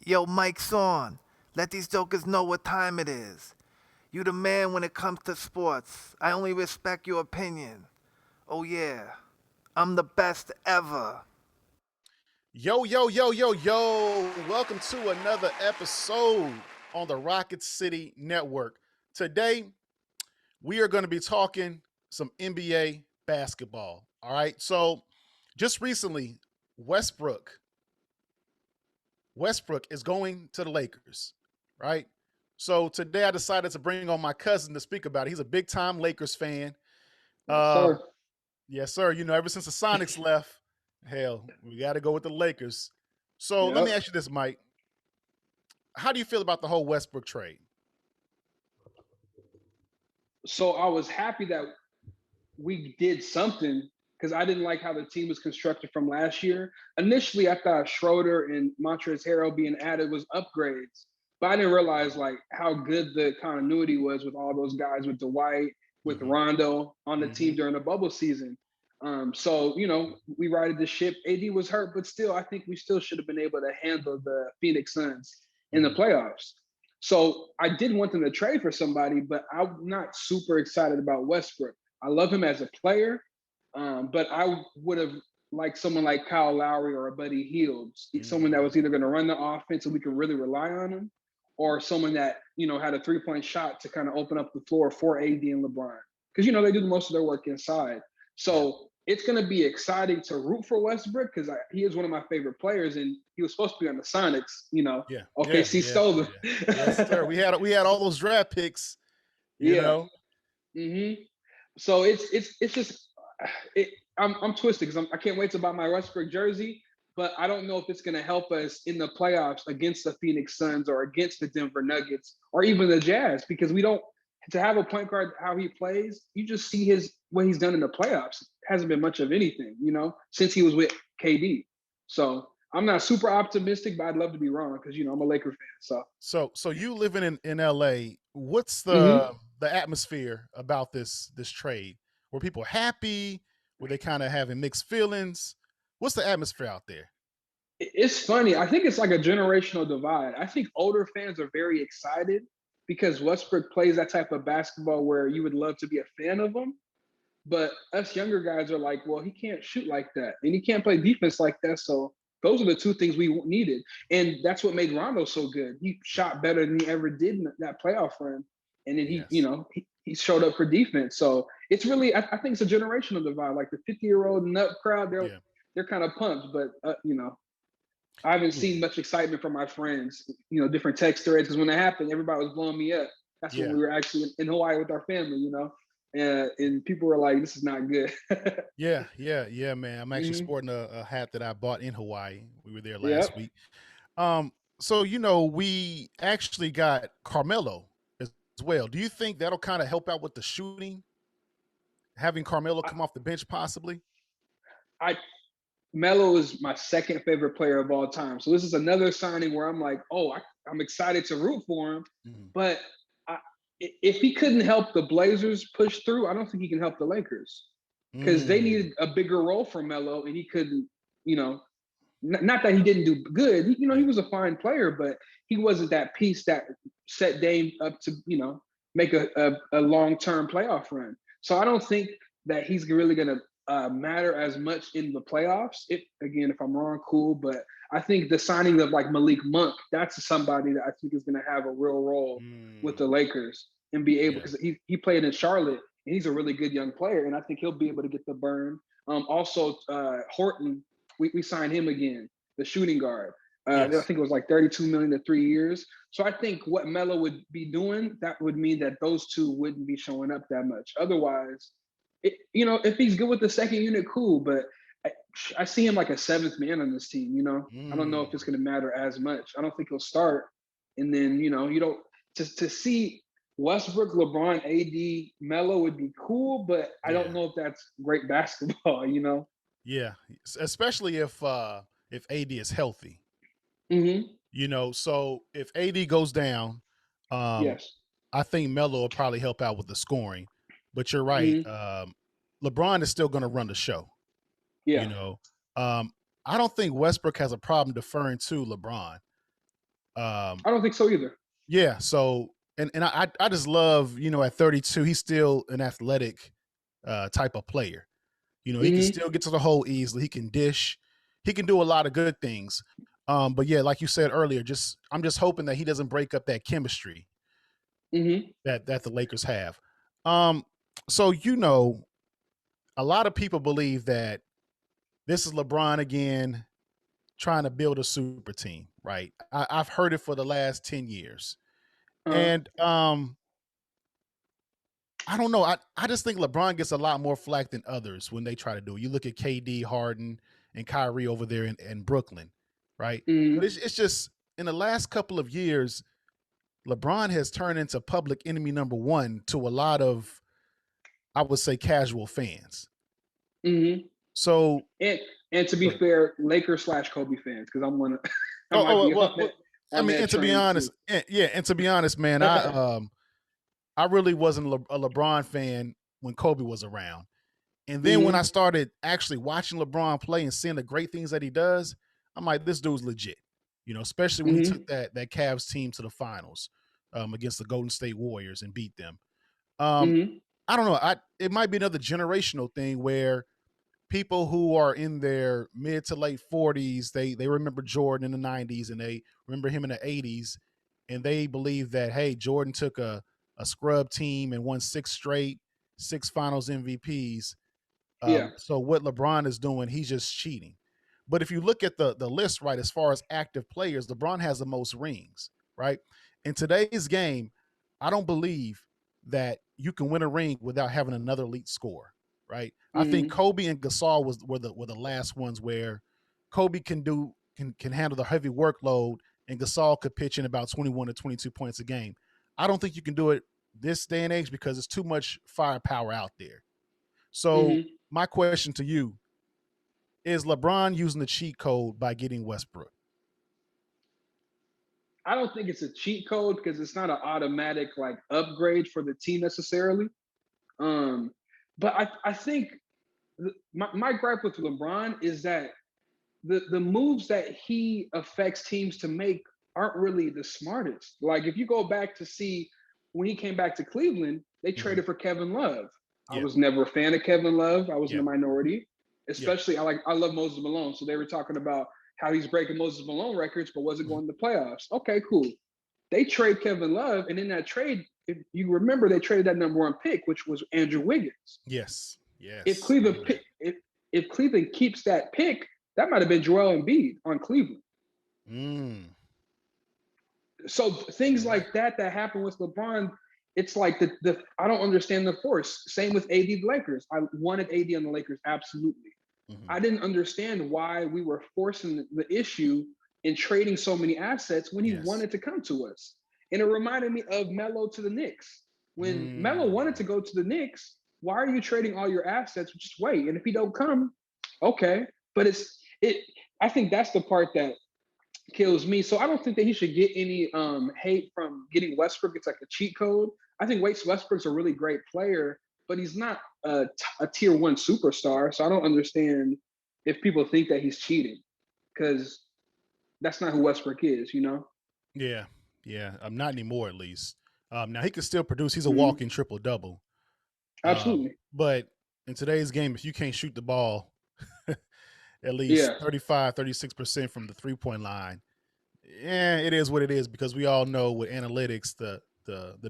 Yo, mic's on. Let these jokers know what time it is. You the man when it comes to sports. I only respect your opinion. Oh yeah, I'm the best ever. Yo, yo, yo, yo, yo. Welcome to another episode on the Rocket City Network. Today, we are going to be talking some NBA basketball. All right. So, just recently, Westbrook is going to the Lakers, right? So, today I decided to bring on my cousin to speak about it. He's a big time Lakers fan. Yes, sir. Um, yes, sir. You know, ever since the Sonics left, hell, we got to go with the Lakers. So, let me Yep. ask you this, Mike. How do you feel about the whole Westbrook trade? So I was happy that we did something because I didn't like how the team was constructed from last year. Initially, I thought Schroeder and Montrezl Harrell being added was upgrades, but I didn't realize like how good the continuity was with all those guys, with Dwight, with Mm-hmm. Rondo on the Mm-hmm. team during the bubble season. So we righted the ship. AD was hurt, but still, I think we still should have been able to handle the Phoenix Suns in the Mm-hmm. playoffs. So I did want them to trade for somebody, but I'm not super excited about Westbrook. I love him as a player, but I would have liked someone like Kyle Lowry or a Buddy Hield, someone that was either going to run the offense and we could really rely on him, or someone that had a 3-point shot to kind of open up the floor for AD and LeBron, because they do most of their work inside. Yeah. So it's going to be exciting to root for Westbrook because he is one of my favorite players, and he was supposed to be on the Sonics. Yeah. Yeah. OKC Yeah. stole him. Yeah. Yes, sir. We had all those draft picks. You Yeah. know. hmm So it's just I'm twisted because I can't wait to buy my Westbrook jersey, but I don't know if it's going to help us in the playoffs against the Phoenix Suns or against the Denver Nuggets or even the Jazz, because we don't to have a point guard how he plays. You just see what he's done in the playoffs. Hasn't been much of anything, since he was with KD. So I'm not super optimistic, but I'd love to be wrong because I'm a Laker fan. So you living in LA, what's Mhm. the atmosphere about this trade? Were people happy? Were they kind of having mixed feelings? What's the atmosphere out there? It's funny. I think it's like a generational divide. I think older fans are very excited because Westbrook plays that type of basketball where you would love to be a fan of him. But us younger guys are like, well, he can't shoot like that, and he can't play defense like that. So those are the two things we needed, and that's what made Rondo so good. He shot better than he ever did in that playoff run, and then Yes. he showed up for defense. So it's really, I think it's a generational divide. Like the 50-year-old nut crowd, Yeah. they're kind of pumped, but I haven't Yeah. seen much excitement from my friends. Different text threads, because when it happened, everybody was blowing me up. That's when Yeah. we were actually in Hawaii with our family. And people were like, "This is not good." Yeah. Yeah. Yeah, man. I'm actually hmm sporting a hat that I bought in Hawaii. We were there last Yep. week. So we actually got Carmelo as well. Do you think that'll kind of help out with the shooting? Having Carmelo I, come off the bench, possibly. I Melo is my second favorite player of all time. So this is another signing where I'm like, oh, I'm excited to root for him. Mhm. But I, if he couldn't help the Blazers push through, I don't think he can help the Lakers because they Mm. needed a bigger role for Melo, and he couldn't. You know, not that he didn't do good. He Yeah. was a fine player, but he wasn't that piece that set Dame up to make a long term playoff run. So I don't think that he's really going to matter as much in the playoffs. If I'm wrong, cool. But I think the signing of like Malik Monk, that's somebody that I think is going to have a real role with the Mm. Lakers and be able, Yeah. because he played in Charlotte and he's a really good young player, and I think he'll be able to get the burn. Also, Horton, we signed him again, the shooting guard. I Yes. think it was like 32 million to 3 years. So I think what Melo would be doing, that would mean that those two wouldn't be showing up that much. Otherwise, if he's good with the second unit, cool. But I, I see him like a seventh man on this team. I don't know if it's Mm. going to matter as much. I don't think he'll start. And then you don't to see Westbrook, LeBron, AD, Melo would be cool, but I don't Yeah. know if that's great basketball. Yeah. Especially if AD is healthy. hmm So if AD goes down, um, Yes. I think Melo will probably help out with the scoring. But you're right. hmm LeBron is still going to run the show. You Yeah. know, um, I don't think Westbrook has a problem deferring to LeBron. I don't think so either. Yeah. So and I just love, at 32, he's still an athletic type of player. He can Mm-hmm. still get to the hole easily. He can dish. He can do a lot of good things. But yeah, like you said earlier, I'm just hoping that he doesn't break up that chemistry Mm-hmm. that the Lakers have. So a lot of people believe that this is LeBron again trying to build a super team, right? I've heard it for the last 10 years. Uh, And I don't know. I just think LeBron gets a lot more flack than others when they try to do it. You look at KD, Harden, and Kyrie over there in Brooklyn, right? But mm-hmm. it's just in the last couple of years, LeBron has turned into public enemy number one to a lot of, I would say, casual fans. Mm-hmm. So, And to be fair, Lakers / Kobe fans, because I'm one of I might oh be well, I on mean, that and to be train honest, too. and to be honest, man, I really wasn't a LeBron fan when Kobe was around. And then when I Mm-hmm. started actually watching LeBron play and seeing the great things that he does, I'm like, this dude's legit. Especially when he Mm-hmm. took that Cavs team to the finals against the Golden State Warriors and beat them. Um, Mm-hmm. I don't know. It might be another generational thing where people who are in their mid to late 40s, they remember Jordan in the 90s and they remember him in the 80s, and they believe that, hey, Jordan took a scrub team and won six finals MVPs. Yeah. So what LeBron is doing, he's just cheating. But if you look at the list, right, as far as active players, LeBron has the most rings, right? In today's game, I don't believe that you can win a ring without having another elite scorer, right? I think Mm-hmm. Kobe and Gasol were the last ones where Kobe can handle the heavy workload and Gasol could pitch in about 21 to 22 points a game. I don't think you can do it this day and age because it's too much firepower out there. So Mm-hmm. my question to you is: LeBron using the cheat code by getting Westbrook? I don't think it's a cheat code because it's not an automatic like upgrade for the team necessarily. Um, but I think my gripe with LeBron is that the moves that he affects teams to make aren't really the smartest. Like if you go back to see when he came back to Cleveland, they Mm-hmm. traded for Kevin Love. I Yeah, was never a fan of Kevin Love. I was in yeah, the minority. yeah, Especially I love Moses Malone. So they were talking about how he's breaking Moses Malone records, but wasn't mm-hmm. going to the playoffs. Okay, cool. They trade Kevin Love, and in that trade, if you remember, they traded that number one pick, which was Andrew Wiggins. Yes, If yes. Cleveland Amen. if Cleveland keeps that pick, that might have been Joel Embiid on Cleveland. Mm, So things you're right. like that happen with LeBron, it's like the I don't understand the force. Same with AD the Lakers. I wanted AD on the Lakers absolutely. Mm-hmm. I didn't understand why we were forcing the issue in trading so many assets when he Yes. wanted to come to us. And it reminded me of Melo to the Knicks. When Melo wanted Mm, to go to the Knicks, why are you trading all your assets? Just wait. And if he don't come, okay. But I think that's the part that kills me. So I don't think that he should get any hate from getting Westbrook. It's like a cheat code. I think Westbrook's a really great player, but he's not a tier one superstar. So I don't understand if people think that he's cheating because that's not who Westbrook is, you know? yeah, yeah. Not anymore, at least. Now he can still produce. He's a Mm-hmm. walking triple double. Absolutely. But in today's game, if you can't shoot the ball at least Yeah. 35, 36% from the 3-point line, yeah, it is what it is because we all know with analytics, the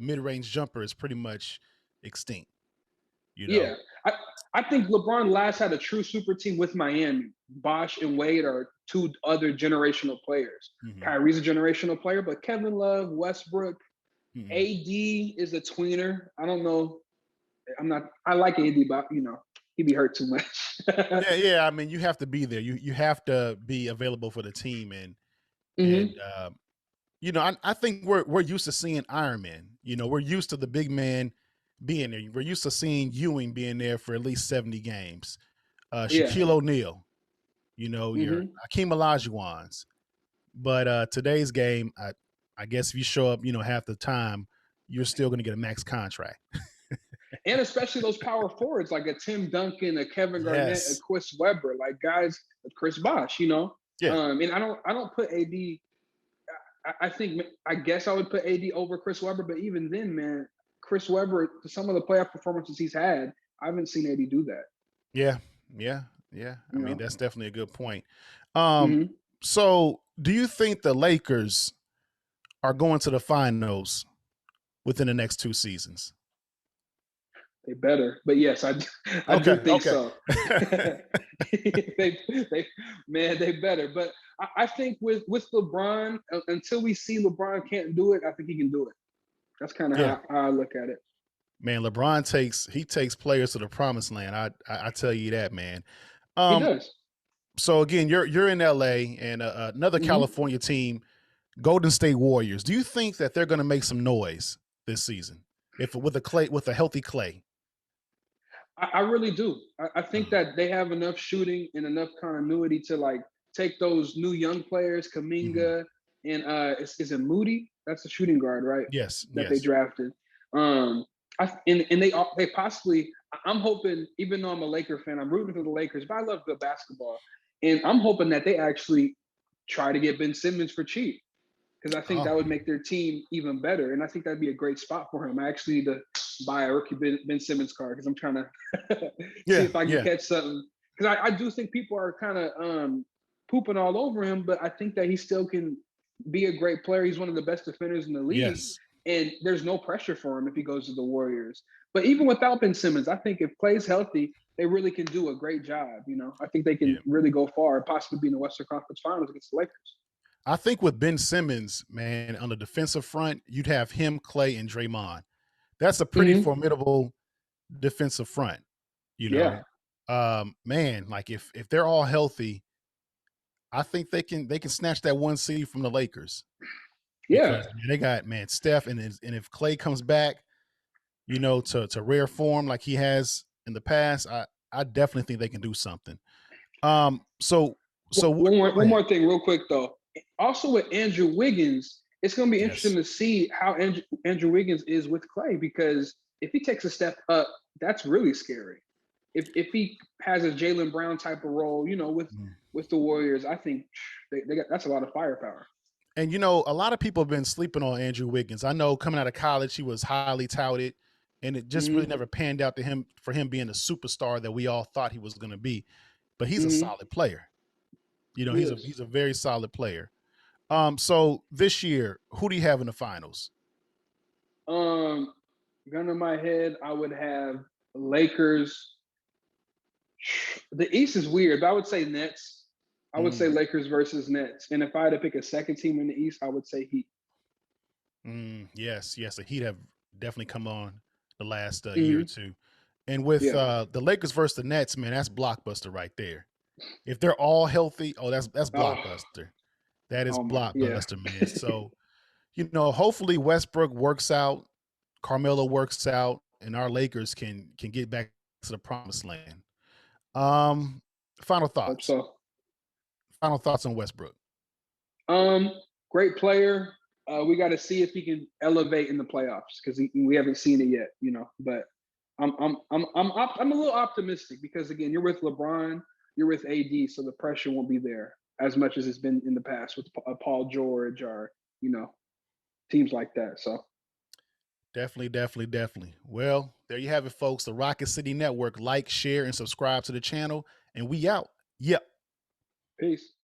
mid range jumper is pretty much extinct. You know. Yeah. I think LeBron last had a true super team with Miami. Bosh and Wade are two other generational players. Mm-hmm. Kyrie's a generational player, but Kevin Love, Westbrook, Mm-hmm. AD is a tweener. I don't know. I like AD, but he be hurt too much. Yeah, yeah. I mean, you have to be there. You have to be available for the team, and Hmm. I think we're used to seeing Iron Man. We're used to the big man being there. We're used to seeing Ewing being there for at least 70 games. Yeah. Shaquille O'Neal, your Hmm. Hakeem Olajuwons. But today's game, I guess if you show up, half the time, you're still going to get a max contract. And especially those power forwards like a Tim Duncan, a Kevin Garnett, a Yes. Chris Webber, like guys, Chris Bosh. Yeah. And I don't put AD. I guess I would put AD over Chris Webber, but even then, man, Chris Webber, some of the playoff performances he's had, I haven't seen AD do that. Yeah, yeah, yeah. I You mean, know. that's definitely a good point. Um, Hmm. so do you think the Lakers are going to the finals within the next 2 seasons? They better, but yes, I do Okay, think okay. so. They man, they better. But I think with LeBron, until we see LeBron can't do it, I think he can do it. That's kind of Yeah, how I look at it. man. LeBron takes players to the promised land. I tell you that, man. He Um, does. so again, you're in LA, and another Hmm. California team, Golden State Warriors. Do you think that they're going to make some noise this season if with a healthy Clay? I really do. I think Mm-hmm. that they have enough shooting and enough continuity to like take those new young players, Mm-hmm. Kaminga and is it Moody? That's the shooting guard, right? Yes, That they yes. drafted. Um, and they possibly. I'm hoping, even though I'm a Laker fan, I'm rooting for the Lakers, but I love good basketball, and I'm hoping that they actually try to get Ben Simmons for cheap because I think Oh, that would make their team even better. And I think that'd be a great spot for him. I actually need to buy a rookie Ben Simmons card because I'm trying to see yeah, if I can yeah. catch something. Because I do think people are kind of pooping all over him, but I think that he still can be a great player. He's one of the best defenders in the league. Yes. And there's no pressure for him if he goes to the Warriors. But even without Ben Simmons, I think if Clay's healthy, they really can do a great job. I think they can Yeah. really go far, possibly be in the Western Conference Finals against the Lakers. I think with Ben Simmons, man, on the defensive front, you'd have him, Clay, and Draymond. That's a pretty Mm-hmm. formidable defensive front, you Yeah. know. Man, like if they're all healthy, I think they can snatch that 1 seed from the Lakers Yeah. because man, they got Steph and if Clay comes back, to rare form like he has in the past, I definitely think they can do something. So One more, go one ahead. more thing, real quick though. Also with Andrew Wiggins, it's going to be interesting Yes. to see how Andrew Wiggins is with Clay because if he takes a step up, that's really scary. If he has a Jaylen Brown type of role, Mm. with the Warriors, I think they got that's a lot of firepower. And a lot of people have been sleeping on Andrew Wiggins. I know coming out of college, he was highly touted, and it just really Hmm. never panned out to him for him being the superstar that we all thought he was going to be. But he's a Hmm. solid player. He is. He's a very solid player. So this year, who do you have in the finals? Um, gun to my head, I would have Lakers. The East is weird, but I would say Nets. I would say Mm, Lakers versus Nets. And if I had to pick a second team in the East, I would say Heat. yes, yes. The Heat have definitely come on the last year or Hmm. two. And with Yeah. the Lakers versus the Nets, man, that's blockbuster right there. If they're all healthy, oh, that's Oh, blockbuster. That is oh my. Yeah. blockbuster, man. So, hopefully Westbrook works out, Carmelo works out, and our Lakers can get back to the promised land. Um, final Hope thoughts. so. Final thoughts on Westbrook. Um, Great player. We got to see if he can elevate in the playoffs because we haven't seen it yet. But I'm a little optimistic because again, you're with LeBron, you're with AD, so the pressure won't be there as much as it's been in the past with Paul George or you know teams like that. So Definitely, definitely, definitely. Well, there you have it, folks. The Rocket City Network. Like, share, and subscribe to the channel. And we out. Yep. peace.